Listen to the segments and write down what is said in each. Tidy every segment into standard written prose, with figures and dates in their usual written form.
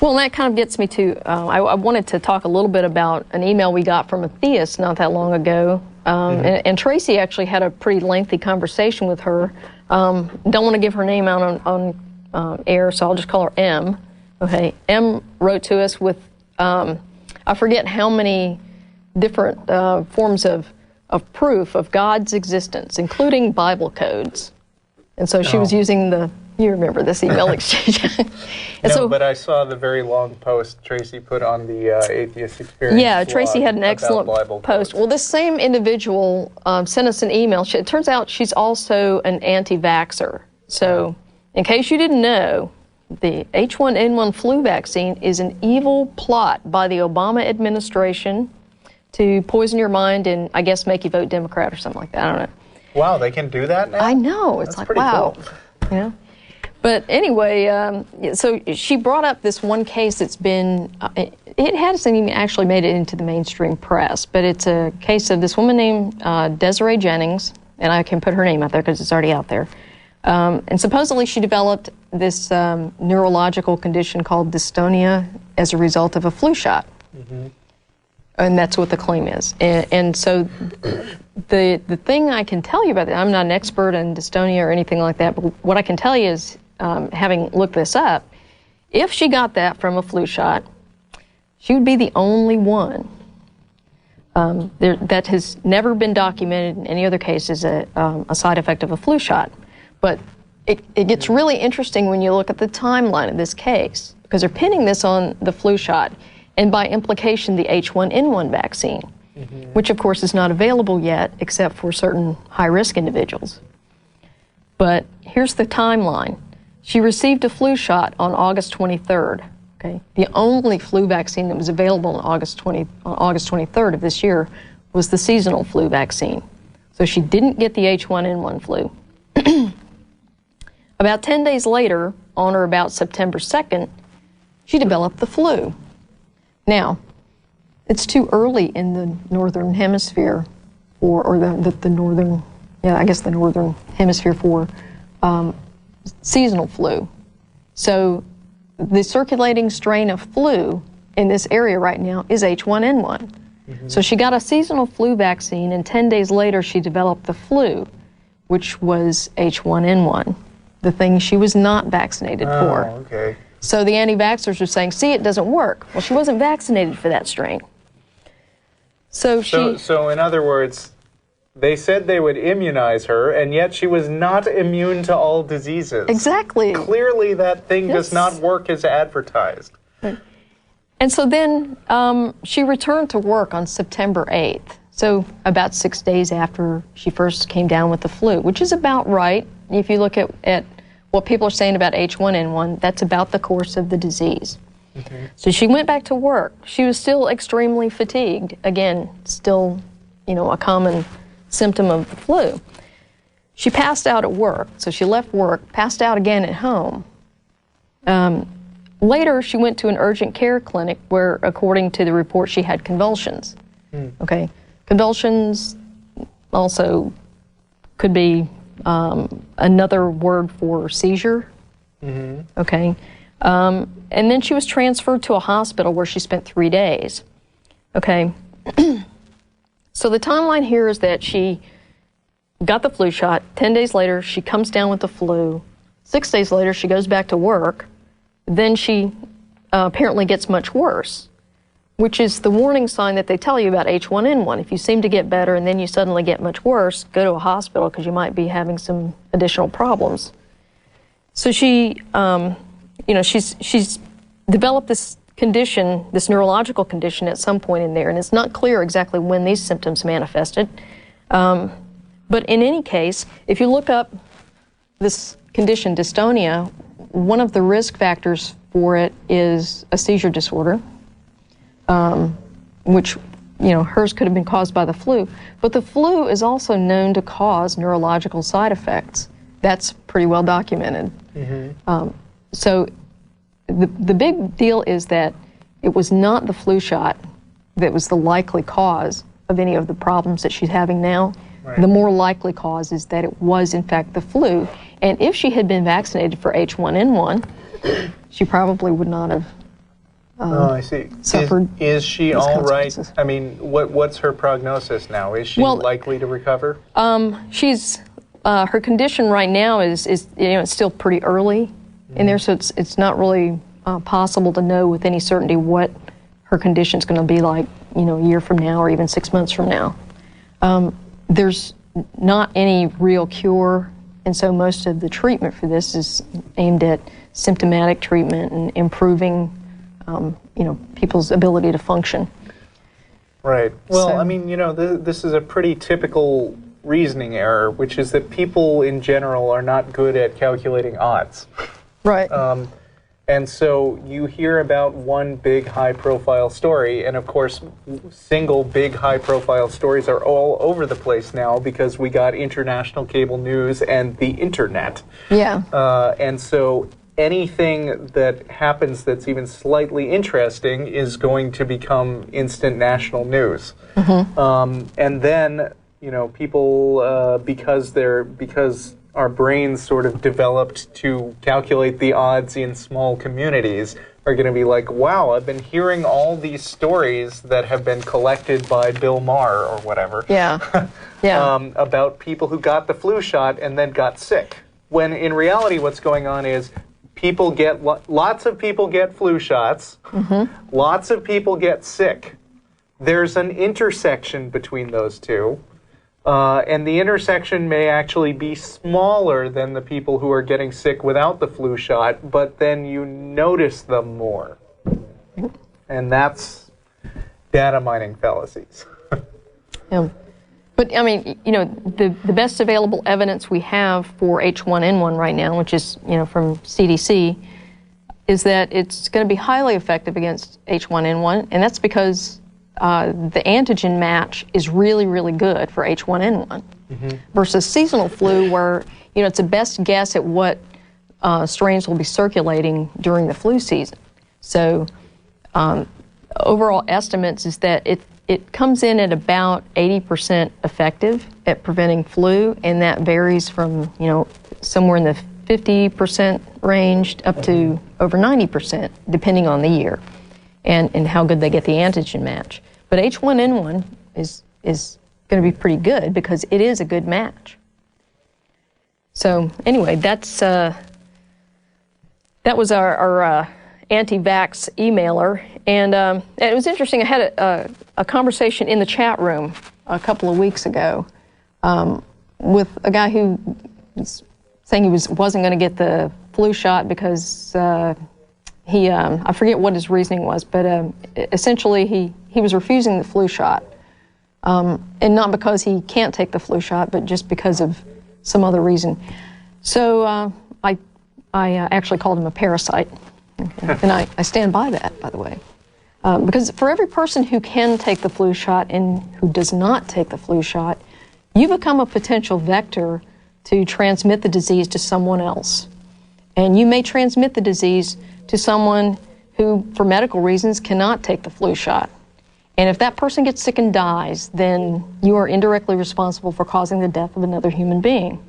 Well, that kind of gets me to, I wanted to talk a little bit about an email we got from Atheist not that long ago. And Tracy actually had a pretty lengthy conversation with her. Don't want to give her name out on air, so I'll just call her M. Okay, M wrote to us with, I forget how many different forms of proof of God's existence, including Bible codes. And so she was using the, you remember this email exchange. But I saw the very long post Tracy put on the Atheist Experience. Yeah, Tracy had an excellent post. Well, this same individual sent us an email. It turns out she's also an anti-vaxxer. So, in case you didn't know, the H1N1 flu vaccine is an evil plot by the Obama administration to poison your mind and, I guess, make you vote Democrat or something like that. I don't know. Wow, they can do that now? I know. It's like, wow. Cool. You know? But anyway, so she brought up this one case that's been, it hasn't even actually made it into the mainstream press, but it's a case of this woman named Desiree Jennings, and I can put her name out there because it's already out there. And supposedly she developed this neurological condition called dystonia as a result of a flu shot. And that's what the claim is. And so the thing I can tell you about that, I'm not an expert in dystonia or anything like that, but what I can tell you is, having looked this up, if she got that from a flu shot, she would be the only one. That has never been documented in any other case as a side effect of a flu shot. But it gets really interesting when you look at the timeline of this case, because they're pinning this on the flu shot, and by implication the H1N1 vaccine, which of course is not available yet except for certain high-risk individuals. But here's the timeline. She received a flu shot on August 23rd. Okay, the only flu vaccine that was available on August 23rd of this year was the seasonal flu vaccine. So she didn't get the H1N1 flu. About 10 days later, on or about September 2nd, she developed the flu. Now, it's too early in the northern hemisphere, or the northern, I guess the northern hemisphere for seasonal flu. So the circulating strain of flu in this area right now is H1N1. So she got a seasonal flu vaccine, and 10 days later she developed the flu, which was H1N1, the thing she was not vaccinated for. Okay. So the anti-vaxxers are saying, see, it doesn't work. Well, she wasn't vaccinated for that strain. So in other words, they said they would immunize her, and yet she was not immune to all diseases. Exactly. Clearly that thing does not work as advertised. And so then she returned to work on September 8th, so about 6 days after she first came down with the flu, which is about right. If you look at what people are saying about H1N1, that's about the course of the disease. So she went back to work. She was still extremely fatigued. Again, still, a common symptom of the flu. She passed out at work, so she left work, passed out again at home. Later, she went to an urgent care clinic where, according to the report, she had convulsions. Okay, convulsions also could be another word for seizure. Okay, and then she was transferred to a hospital where she spent 3 days. Okay. So the timeline here is that she got the flu shot. 10 days later, she comes down with the flu. 6 days later, she goes back to work. Then she apparently gets much worse, which is the warning sign that they tell you about H1N1. If you seem to get better and then you suddenly get much worse, go to a hospital because you might be having some additional problems. So she, she's developed this condition, this neurological condition at some point in there, and it's not clear exactly when these symptoms manifested. But in any case, if you look up this condition, dystonia, one of the risk factors for it is a seizure disorder, which, hers could have been caused by the flu. But the flu is also known to cause neurological side effects. That's pretty well documented. So the big deal is that it was not the flu shot that was the likely cause of any of the problems that she's having now. The more likely cause is that it was, in fact, the flu. And if she had been vaccinated for H1N1, she probably would not have I see. Suffered Is she these all right? consequences. I mean, what's her prognosis now? Is she likely to recover? She's her condition right now is it's still pretty early in there, so it's not really possible to know with any certainty what her condition's going to be like, a year from now or even 6 months from now. There's not any real cure, and so most of the treatment for this is aimed at symptomatic treatment and improving, people's ability to function. Right. Well, I mean, this is a pretty typical reasoning error, which is that people in general are not good at calculating odds. Right. And so you hear about one big high-profile story, and of course, single big high-profile stories are all over the place now because we got international cable news and the internet. Yeah. And so anything that happens that's even slightly interesting is going to become instant national news. And then, people, because our brains sort of developed to calculate the odds in small communities, are going to be like, wow, I've been hearing all these stories that have been collected by Bill Maher or whatever. Yeah. Yeah. About people who got the flu shot and then got sick. When in reality what's going on is lots of people get flu shots, lots of people get sick. There's an intersection between those two. And the intersection may actually be smaller than the people who are getting sick without the flu shot, but then you notice them more. And that's data mining fallacies. Yeah. But, I mean, the best available evidence we have for H1N1 right now, which is, from CDC, is that it's going to be highly effective against H1N1, and that's because the antigen match is really, really good for H1N1 versus seasonal flu where, it's a best guess at what strains will be circulating during the flu season. So overall estimates is that it comes in at about 80% effective at preventing flu, and that varies from, somewhere in the 50% range up to over 90%, depending on the year and how good they get the antigen match. But H1N1 is going to be pretty good because it is a good match. So anyway, that was our anti-vax emailer, and it was interesting. I had a conversation in the chat room a couple of weeks ago with a guy who was saying he wasn't going to get the flu shot because I forget what his reasoning was, but essentially he was refusing the flu shot, and not because he can't take the flu shot, but just because of some other reason. So I actually called him a parasite, and I stand by that, by the way. Because for every person who can take the flu shot and who does not take the flu shot, you become a potential vector to transmit the disease to someone else. And you may transmit the disease to someone who, for medical reasons, cannot take the flu shot. And if that person gets sick and dies, then you are indirectly responsible for causing the death of another human being,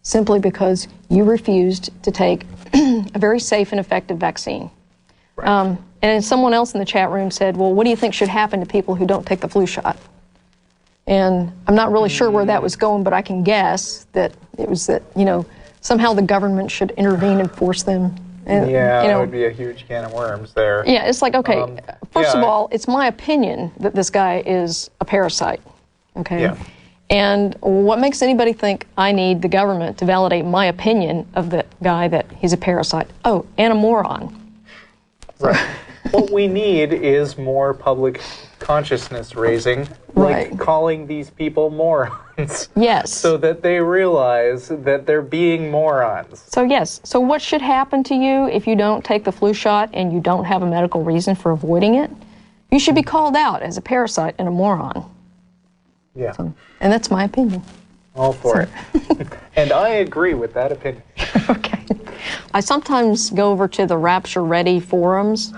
simply because you refused to take a very safe and effective vaccine. Right. And someone else in the chat room said, well, what do you think should happen to people who don't take the flu shot? And I'm not really sure where that was going, but I can guess that it was that, somehow the government should intervene and force them. And, that would be a huge can of worms there. Yeah, it's like, okay, first of all, it's my opinion that this guy is a parasite, okay? Yeah. And what makes anybody think I need the government to validate my opinion of the guy that he's a parasite? Oh, and a moron. Right. What we need is more public consciousness raising, like calling these people morons. Yes. So that they realize that they're being morons. So yes. So what should happen to you if you don't take the flu shot and you don't have a medical reason for avoiding it? You should be called out as a parasite and a moron. Yeah. So, and that's my opinion. All for it. And I agree with that opinion. Okay. I sometimes go over to the Rapture Ready forums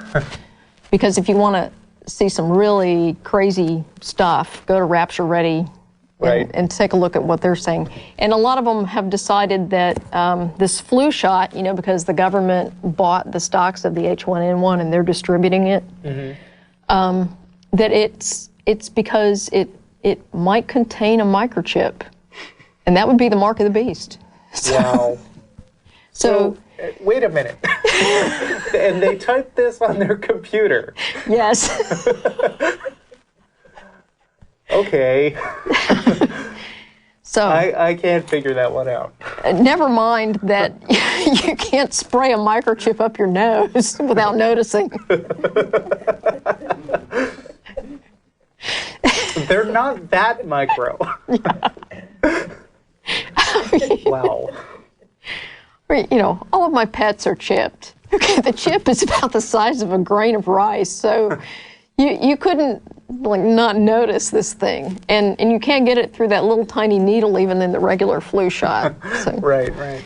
because if you want to see some really crazy stuff, go to Rapture Ready Right. And take a look at what they're saying. And a lot of them have decided that this flu shot, because the government bought the stocks of the H1N1 and they're distributing it, that it's because it might contain a microchip, and that would be the mark of the beast. Wow. So wait a minute. And they typed this on their computer. Yes. Okay. So I can't figure that one out. never mind that you can't spray a microchip up your nose without noticing. They're not that micro. Wow. All of my pets are chipped. Okay, the chip is about the size of a grain of rice, so you couldn't not notice this thing, and you can't get it through that little tiny needle even in the regular flu shot. So. Right.